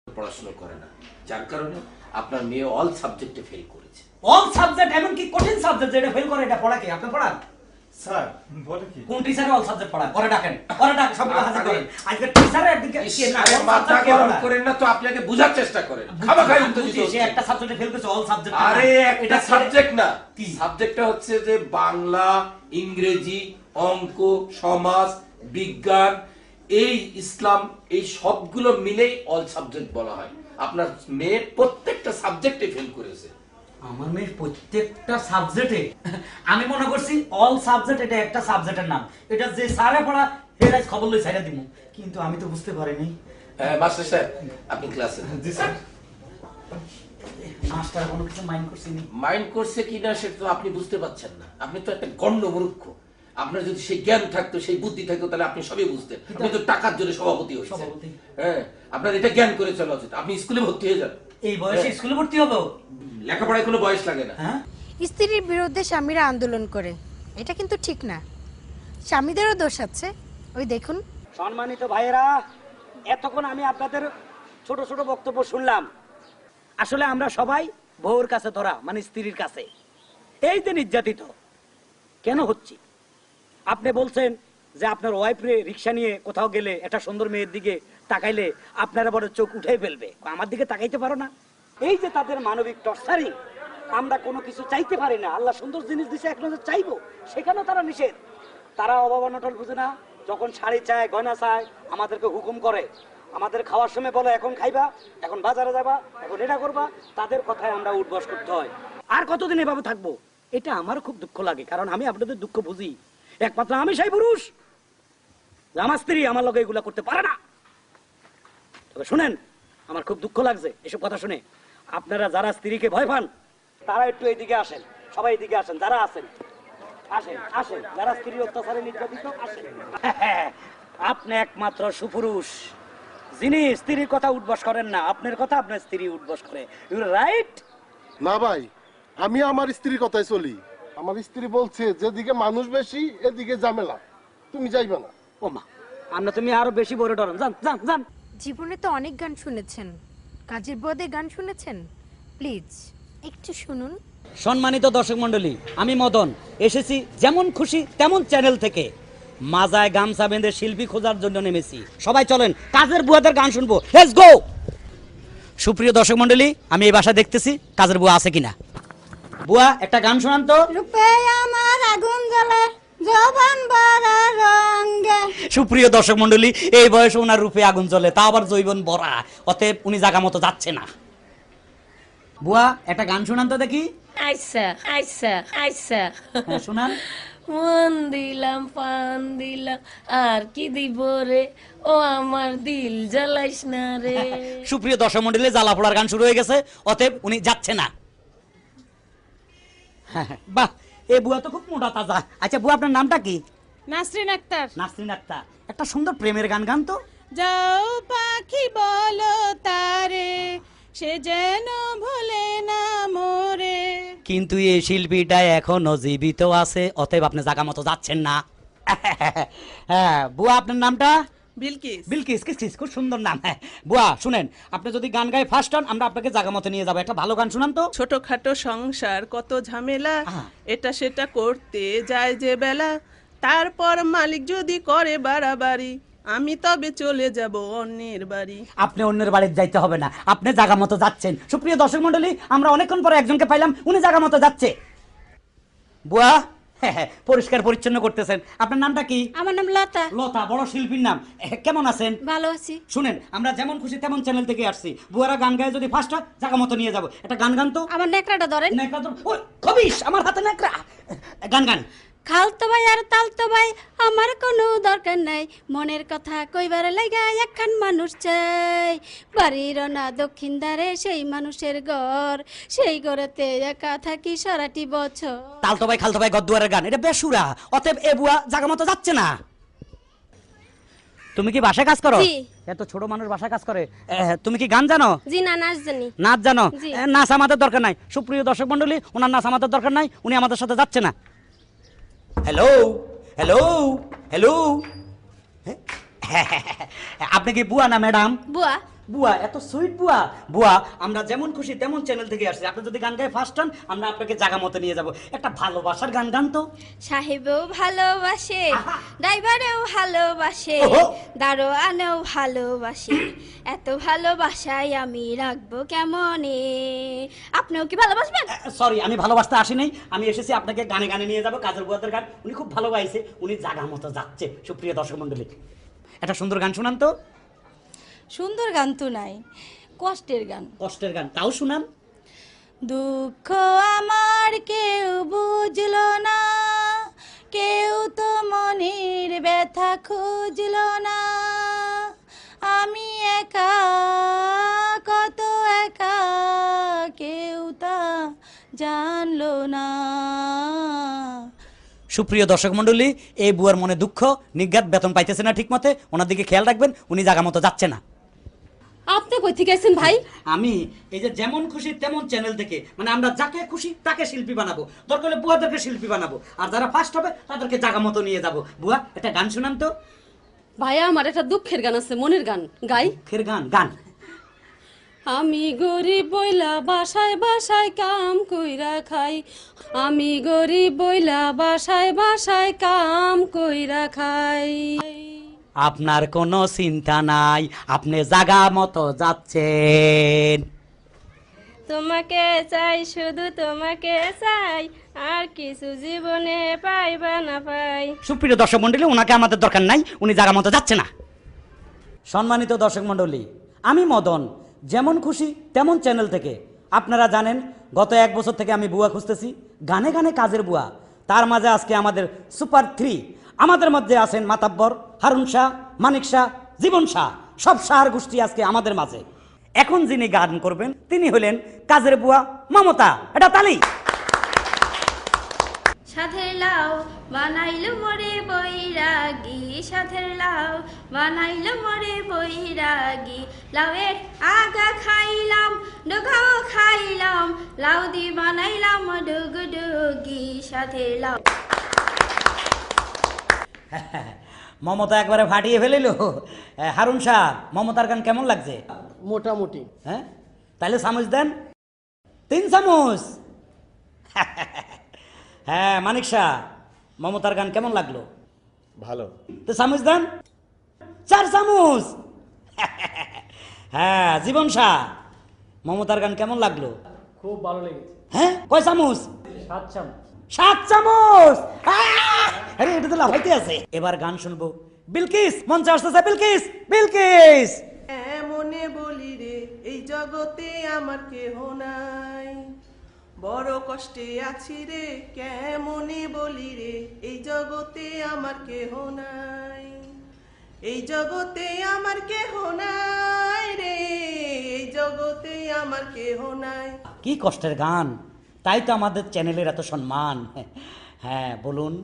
পড়াশোনা করে না, যার কারণে আপনার মেয়ে অল সাবজেক্টে ফেল করেছে। অল সাবজেক্ট এমন কি কঠিন সাবজেক্ট যেটা ফেল করে এটা পড়া কি আপনি পড়ান? স্যার বলে কি কোন টিচার অল সাবজেক্ট পড়ায়? পরে ডাকেন, পরে ডাকেন, সবগুলো হাজির করেন। আজকে টিচার একদিকে মাথা গরম করেন না তো, আপনি আগে বোঝার চেষ্টা করেন। খামাখাই উত্তেজিত সে একটা সাবজেক্টে ফেল করেছে, অল সাবজেক্ট। আরে একটা সাবজেক্ট না, কি সাবজেক্টটা হচ্ছে যে বাংলা, ইংরেজি, অঙ্ক, সমাজ, বিজ্ঞান, এই ইসলাম, এই সবগুলো মিলেই অল সাবজেক্ট বলা হয়। আপনার মেয়ে প্রত্যেকটা সাবজেক্টে ফেল করেছে। আমার মেয়ে প্রত্যেকটা সাবজেক্টে, আমি মনে করছি অল সাবজেক্ট এটা একটা সাবজেক্টের নাম, এটা যে স্যারে পড়া হেরাজ খবর লই ছাইরা দিমু, কিন্তু আমি তো বুঝতে পারিনি। মাস্টার সাহেব আপনি ক্লাসে। জি স্যার। মাস্টার কোনো কিছু মাইন্ড করছিনি? মাইন্ড করছে কিনা সেটা তো আপনি বুঝতে পারছেন না, আপনি তো একটা গণ্য মূর্খ। আপনার যদি সেই জ্ঞান থাকতো, সেই বুদ্ধি থাকতো, তাহলে আপনি সবই বুঝতেন। আপনি তো টাকার জন্য সভাপতি হয়েছেন। হ্যাঁ, আপনার এটা জ্ঞান করে চলা উচিত। আপনি স্কুলে ভর্তি হয়ে যান। এই বয়সে স্কুলে ভর্তি হবো? লেখাপড়ায় কোনো বয়স লাগে না। হ্যাঁ, স্ত্রীর বিরুদ্ধে স্বামীরা আন্দোলন করে, এটা কিন্তু ঠিক না। স্বামীদেরও দোষ আছে, ওই দেখুন। সম্মানিত ভাইয়েরা, এতক্ষণ আমি আপনাদের ছোট ছোট বক্তব্য শুনলাম। আসলে আমরা সবাই বউর কাছে ধরা, মানে স্ত্রীর কাছে। এই যে নির্যাতিত কেন হচ্ছি? আপনি বলছেন যে আপনার ওয়াইফরে রিক্সা নিয়ে কোথাও গেলে একটা সুন্দর মেয়ের দিকে তাকাইলে আপনারা বড় চোখ উঠে ফেলবে, আমার দিকে তাকাইতে পারো না। এই যে তাদের মানবিক টর্চারিং, আমরা কোনো কিছু চাইতে পারি না। আল্লাহ সুন্দর জিনিস দিছে, এক নজর চাইবো, সেখানেও তারা নিষেধ। তারা অভাব অনটন বুঝে না, যখন শাড়ি চায়, গয়না চায়, আমাদেরকে হুকুম করে। আমাদের খাওয়ার সময় বলে এখন খাইবা, এখন বাজারে যাবা, এখন এটা করবা। তাদের কথায় আমরা উঠবস করতে হয়। আর কতদিন এভাবে থাকবো? এটা আমার খুব দুঃখ লাগে, কারণ আমি আপনাদের দুঃখ বুঝি। একমাত্র আমি সেই পুরুষ, আমার স্ত্রী আমার লোকে এগুলা করতে পারে না। তবে শুনেন, আমার খুব দুঃখ লাগছে এসব কথা শুনে। আপনারা যারা স্ত্রীকে ভয় পান, তারা একটু এইদিকে আসেন, সবাই এদিকে আসেন। যারা আছেন আসেন, আসেন, যারা স্ত্রী অত্যাচারে নির্যাতিত আসেন। আপনি একমাত্র সুপুরুষ যিনি স্ত্রীর কথা উঠবস করেন না। আপনার কথা আপনার স্ত্রী উঠবস করে, ইউ রাইট। না ভাই, আমি আমার স্ত্রীর কথাই চলি। আমার স্ত্রী বলছে যেদিকে মানুষ বেশি এদিকে ঝামেলা, তুমি যাইবে না। ও মা, আমরা তুমি আরো বেশি বড় ডরেন। যান যান যান। জীবনে তো অনেক গান শুনেছেন, কাজের বদে গান শুনেছেন, প্লিজ একটু শুনুন। সম্মানিত দর্শক মন্ডলী, আমি মদন এসেছি যেমন খুশি তেমন চ্যানেল থেকে। মাজায় গামছা বেঁধে শিল্পী খোঁজার জন্য নেমেছি। সবাই চলেন কাজের বুয়াদের গান শুনবো, লেটস গো। সুপ্রিয় দর্শক মন্ডলী, আমি এই বাসা দেখতেছি কাজের বুয়া আছে কিনা। বুয়া একটা গান শোনান তো। রূপে আমার আগুন জ্বলে, যৌবন বড় রঙে। সুপ্রিয় দর্শক মন্ডলী, এই বয়সে ওনার রূপে আগুন জ্বলে, তা আবার জৈবন ভরা, অতএব উনি জায়গা মতো যাচ্ছে না। বুয়া একটা গান শোনান তো দেখি। আচ্ছা আচ্ছা আচ্ছা, হ্যাঁ, শোনান। মন দিলাম পান দিলাম আর কি দিব রে, ও আমার দিল জ্বালাইস না রে। সুপ্রিয় দর্শক মন্ডলী, জ্বালা পোড়ার গান শুরু হয়ে গেছে, অতএব উনি যাচ্ছে না। বাহ, এই বুয়া তো খুব মোটা তাজা। আচ্ছা বুয়া, আপনার নামটা কি? নাসরিন আক্তার। নাসরিন আক্তার, একটা সুন্দর প্রেমের গান গান তো। যাও পাখি বলো তারে, সে যেন ভুলে না মোরে। কিন্তু এই শিল্পীটা এখনো জীবিত আছে, অতএব আপনি জায়গা মতো যাচ্ছেন না। হ্যাঁ বুয়া, আপনার নামটা? বিলকিস। বিলকিস, কিস, খুব সুন্দর নাম। হ্যাঁ বুয়া শুনেন, আপনি যদি গান গায়ে ফার্স্ট হন, আমরা আপনাকে জায়গা মতো নিয়ে যাবো। একটা ভালো গান শুনান তো। ছোটখাটো সংসার কত ঝামেলা, আহা। এটা সেটা করতে যায় যে বেলা, তারপর মালিক যদি করে বাড়াবাড়ি, আমি তবে চলে যাব অন্যের বাড়ি। আপনি অন্যের বাড়িতে যাইতে হবে না, আপনি জায়গা মতো যাচ্ছেন। সুপ্রিয় দর্শক মন্ডলী, আমরা অনেকক্ষণ পরে একজনকে পাইলাম, উনি জায়গা মতো যাচ্ছে। বুয়া, হ্যাঁ, পরিষ্কার পরিচ্ছন্ন করতেছেন। আপনার নামটা কি? আমার নাম লতা। লতা, বড় শিল্পীর নাম। কেমন আছেন? ভালো আছি। শুনেন, আমরা যেমন খুশি তেমন চ্যানেল থেকে আসছি। বুয়ারা গান গায়ে যদি ফার্স্ট হয়, জায়গা মতো নিয়ে যাবো। একটা গান গান তো। আমার নেকড়াটা ধরেন। নেকড়া তো, ওই খবিস, আমার হাতে নেকড়া। গান গান। খালতো ভাই আর তালতো ভাই, আমার কোনো দরকার নাই, মনের কথা কইবার লাইগা একখান মানুষ চাই। বাড়ির না দক্ষিণ দ্বারে সেই মানুষের ঘর, সেই ঘরেতে একা থাকি সারাটি বছর। তালতো ভাই খালতো ভাই গদ্দুয়ারের গান, এটা বেসুরা, অতএব এ বুয়া জায়গা মতো যাচ্ছে না। তুমি কি বাসায় কাজ করো? জি। এত ছোট মানুষ বাসায় কাজ করে। তুমি কি গান জানো? জি না, নাচ জানি। নাচ জানো? জি। নাচ আমাদের দরকার নাই। সুপ্রিয় দর্শক মন্ডলী, ওনার নাচ আমাদের দরকার নাই, উনি আমাদের সাথে যাচ্ছে না। হ্যালো হ্যালো হ্যালো, আপনি কি বুয়া না ম্যাডাম? বুয়া। বুয়া এত সুইট বুয়া। বুয়া আমরা যেমন খুশি তেমন চ্যানেল থেকে আসছি, আপনি যদি গান গায়ে ফার্স্ট হন আমরা আপনাকে জায়গা মতো নিয়ে যাব। একটা ভালোবাসার গান গান তো। সাহেবেও ভালোবাসে, ড্রাইভারেও ভালোবাসে, ওহো। দারোয়ানেও ভালোবাসে, এত ভালোবাসায় আমি রাখবো কেমনে। আপনিও কি ভালোবাসবেন? সরি, আমি ভালোবাসতে আসি নাই, আমি এসেছি আপনাকে গানে গানে নিয়ে যাব। কাজের বুয়াদের গান উনি খুব ভালো গাইছে, উনি জায়গা মতো যাচ্ছে। সুপ্রিয় দর্শক মন্ডলী, একটা সুন্দর গান শুনান তো। সুন্দর গান তো নাই, কষ্টের গান। কষ্টের গান তাও শুনান। দুঃখ আমার কেউ বুঝলো না, কেউ তো মনের ব্যথা খুঁজলো না, আমি একা কত একা, কেউ তা জানলো না। সুপ্রিয় দর্শক মন্ডলী, এই বুয়ার মনে দুঃখ, নিজ্ঞাত বেতন পাইতেছে না ঠিক মতে, ওনার দিকে খেয়াল রাখবেন, উনি জায়গা মতো যাচ্ছে না। আপনি কই থেকে আছেন ভাই? আমি এই যে যেমন খুশি তেমন চ্যানেল থেকে, মানে আমরা যাকে খুশি তাকে শিল্পী বানাবো, দরকার হলে বুয়াদেরকে শিল্পী বানাবো, আর যারা ফার্স্ট হবে তাদেরকে জায়গা মতো নিয়ে যাব। বুয়া একটা গান শুনান তো। ভাইয়া আমার একটা দুঃখের গান আছে, মনের গান গাই। ফের গান গান। আমি গরিব বইলা বাসায় বাসায় কাম কইরা খাই, আমি গরিব বইলা বাসায় বাসায় কাম কইরা খাই। আপনার কোনো চিন্তা নাই, আপনি জায়গা মতো যাচ্ছেন। তোমাকে চাই, শুধু তোমাকে চাই, আর কিছু জীবনে পাইবা না পাই। সুপ্রিয় দর্শক মন্ডলী, ওনাকে আমাদের দরকার নাই, উনি জায়গা মতো যাচ্ছে না। সম্মানিত দর্শক মন্ডলী, আমি মদন, যেমন খুশি তেমন চ্যানেল থেকে। আপনারা জানেন গত 1 বছর থেকে আমি বুয়া খুঁজতেছি, গানে গানে কাজের বুয়া। তার মাঝে আজকে আমাদের সুপার 3, আমাদের মধ্যে আছেন মাতাব্বর, হারুন শাহ, মানিক শাহ, জীবন শাহ, সব শাহর গোষ্ঠী আজকে আমাদের মাঝে। এখন যিনি গান করবেন তিনি হলেন কাজের বুয়া মমতা। এটা তালি। সাথের লাউ বানাইলো মোরে বৈরাগী, সাথের লাউ বানাইলো মোরে বৈরাগী, লাউয়ের আগা খাইলাম, ডোগাও খাইলাম, লাউ দি বানাইলাম ডুগডুগি, সাথের লাউ। মমতা একবারে ফাটিয়ে ফেলিল। হারুন শাহ, মমতার গান কেমন লাগছে? মোটামুটি। হ্যাঁ, তাহলে চামচ দেন, 3 চামচ। হ্যাঁ মানিক শাহ, মমতার গান কেমন লাগলো? ভালো। তো চামচ দেন, 4 চামচ। হ্যাঁ জীবন শাহ, মমতার গান কেমন লাগলো? খুব ভালো লেগেছে। হ্যাঁ কয় চামচ? 7 চামচ। 7 চামচ। আরে এটা তো লাফাইতে আছে। এবার গান শুনবো। বিলকিস মঞ্চে আসতেছে। বিলকিস, বিলকিস। এমনে বলি রে এই জগতে আমার কেহ নাই, বড় কষ্টে আছি রে কেমনে বলি রে এই জগতে আমার কেহ নাই, এই জগতে আমার কেহ নাই রে, এই জগতে আমার কেহ নাই। কি কষ্টের গান, তাই তো আমাদের চ্যানেলের এত সম্মান। হ্যাঁ বলুন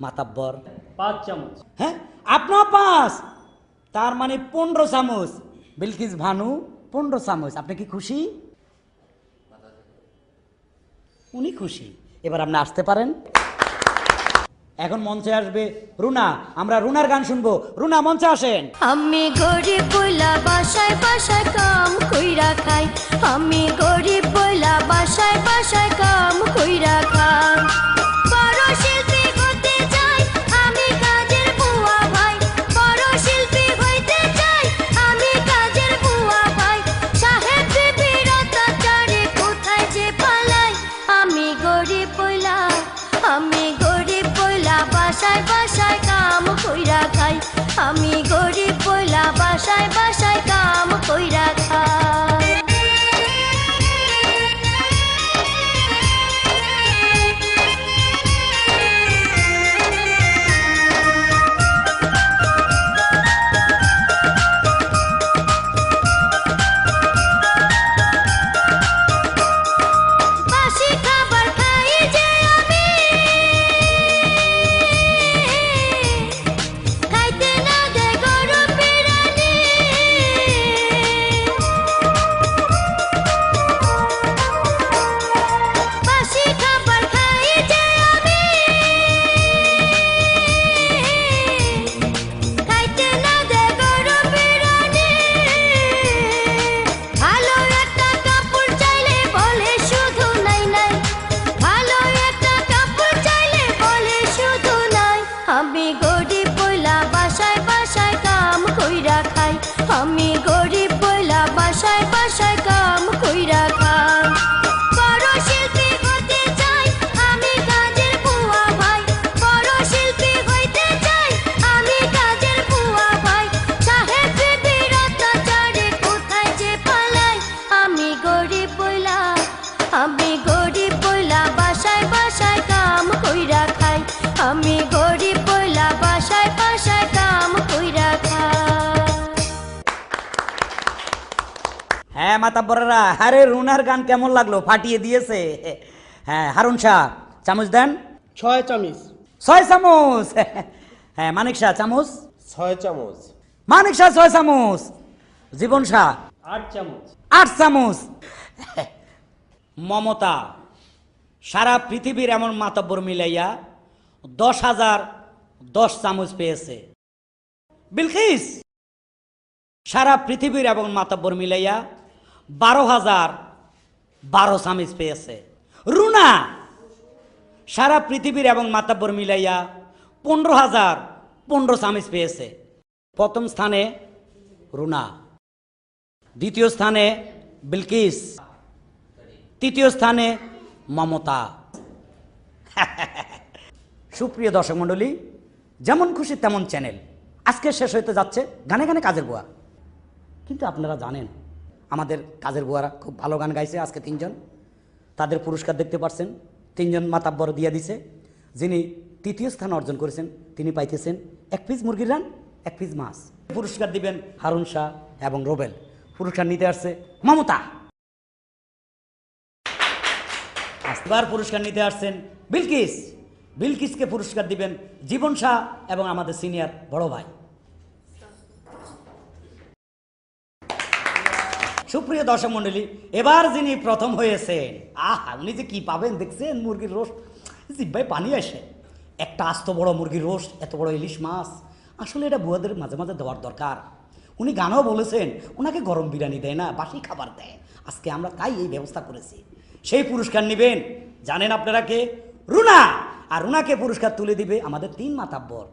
মাতাব্বর। 5 চামচ। হ্যাঁ আপনার 5, তার মানে 15 চামচ। বিলকিস ভানু 15 চামচ। আপনি কি খুশি? উনি খুশি। এবার আপনি আসতে পারেন। এখন মঞ্চে আসবে রুনা, আমরা রুনার গান শুনবো। রুনা মঞ্চে আসেন। আমি গরিব বইলা বাসায় বাসায় কাম কইরা খাই, আমি গরিব বইলা বাসায় বাসায় কাম কইরা খাই, বড় শিল্পী হতে চাই আমি কাজের বুয়া ভাই, বড় শিল্পী হইতে চাই আমি কাজের বুয়া ভাই, সাহেব বিবির অত্যাচারে কোথায় যে পালাই, আমি গরিব বইলা, আমি গরিব বইলা বাসায় বাসায় কাম কইরা খাই, আমি গরিব বইলা বাসায় বাসায় কাম কইরা খাই। হ্যাঁ মাতাব্বরেরা, আরে রুনার গান কেমন লাগলো, ফাটিয়ে দিয়েছে। হ্যাঁ হারুন শাহ চামচ দেন। 6 চামচ। 6 চামচ। হ্যাঁ মানিক শাহ চামচ। 6 চামচ। মানিক শাহ 6 চামচ। জীবন শাহ 8 চামচ। 8 চামচ। মমতা সারা পৃথিবীর এমন মাতাব্বর মিলাইয়া 10,010 চামচ পেয়েছে। বিলকিস সারা পৃথিবীর এবং মাতাব্বর মিলাইয়া 12,012 চামচ পেয়েছে। রুনা সারা পৃথিবীর এবং মাতাব্বর মিলাইয়া 15,015 চামচ পেয়েছে। প্রথম স্থানে রুনা, দ্বিতীয় স্থানে বিলকিস, তৃতীয় স্থানে মমতা। সুপ্রিয় দর্শক মণ্ডলী, যেমন খুশি তেমন চ্যানেল আজকে শেষ হইতে যাচ্ছে গানে গানে কাজের বুয়া। কিন্তু আপনারা জানেন আমাদের কাজের বুয়ারা খুব ভালো গান গাইছে। আজকে 3 জন, তাদের পুরস্কার দেখতে পাচ্ছেন। 3 জন মাতাব্বর দিয়া দিছে। যিনি তৃতীয় স্থান অর্জন করেছেন তিনি পাইতেছেন 1 পিস মুরগির রান, 1 পিস মাছ। পুরস্কার দিবেন হারুন শাহ এবং রোবেল। পুরস্কার নিতে আসছে মমতা। এবার পুরস্কার নিতে আসছেন বিলকিস। বিলকিসকে পুরস্কার দিবেন জীবন শাহ এবং আমাদের সিনিয়র বড় ভাই। সুপ্রিয় দর্শক মণ্ডলী, এবার যিনি প্রথম হয়েছেন, আহা উনি যে কি পাবেন দেখছেন, মুরগির রোস্ট, জিব্বায় পানি আসে। একটা আস্ত বড় মুরগির রোস্ট, এত বড় ইলিশ মাছ, আসলে এটা বুয়াদের মাঝে মাঝে দেওয়ার দরকার। উনি গানও বলেছেন ওনাকে গরম বিরিয়ানি দেয় না, বাসি খাবার দেয়। আজকে আমরা তাই এই ব্যবস্থা করেছি। সেই পুরস্কার নেবেন জানেন আপনারা কে? রুনা। আর রুনাকে পুরস্কার তুলে দিবে আমাদের 3 মাতাব্বর।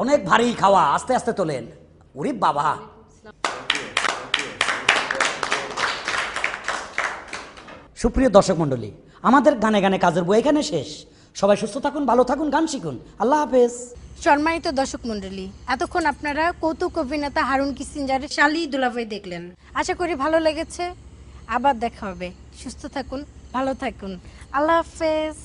অনেক ভারী খাওয়া, আস্তে আস্তে তোলেন। ওরে বাবা, সুপ্রিয় দর্শক মণ্ডলী, আমাদের গানে গানে কাজের বই এখানে শেষ। সবাই সুস্থ থাকুন, ভালো থাকুন, গান শিখুন। আল্লাহ হাফেজ। সম্মানিত দর্শক মণ্ডলী, এতক্ষণ আপনারা কৌতুক অভিনেতা হারুন কিসিঞ্জারের শালি দুলাভাই দেখলেন। আশা করি ভালো লেগেছে। আবার দেখা হবে। সুস্থ থাকুন, ভালো থাকুন। আল্লাহ হাফেজ।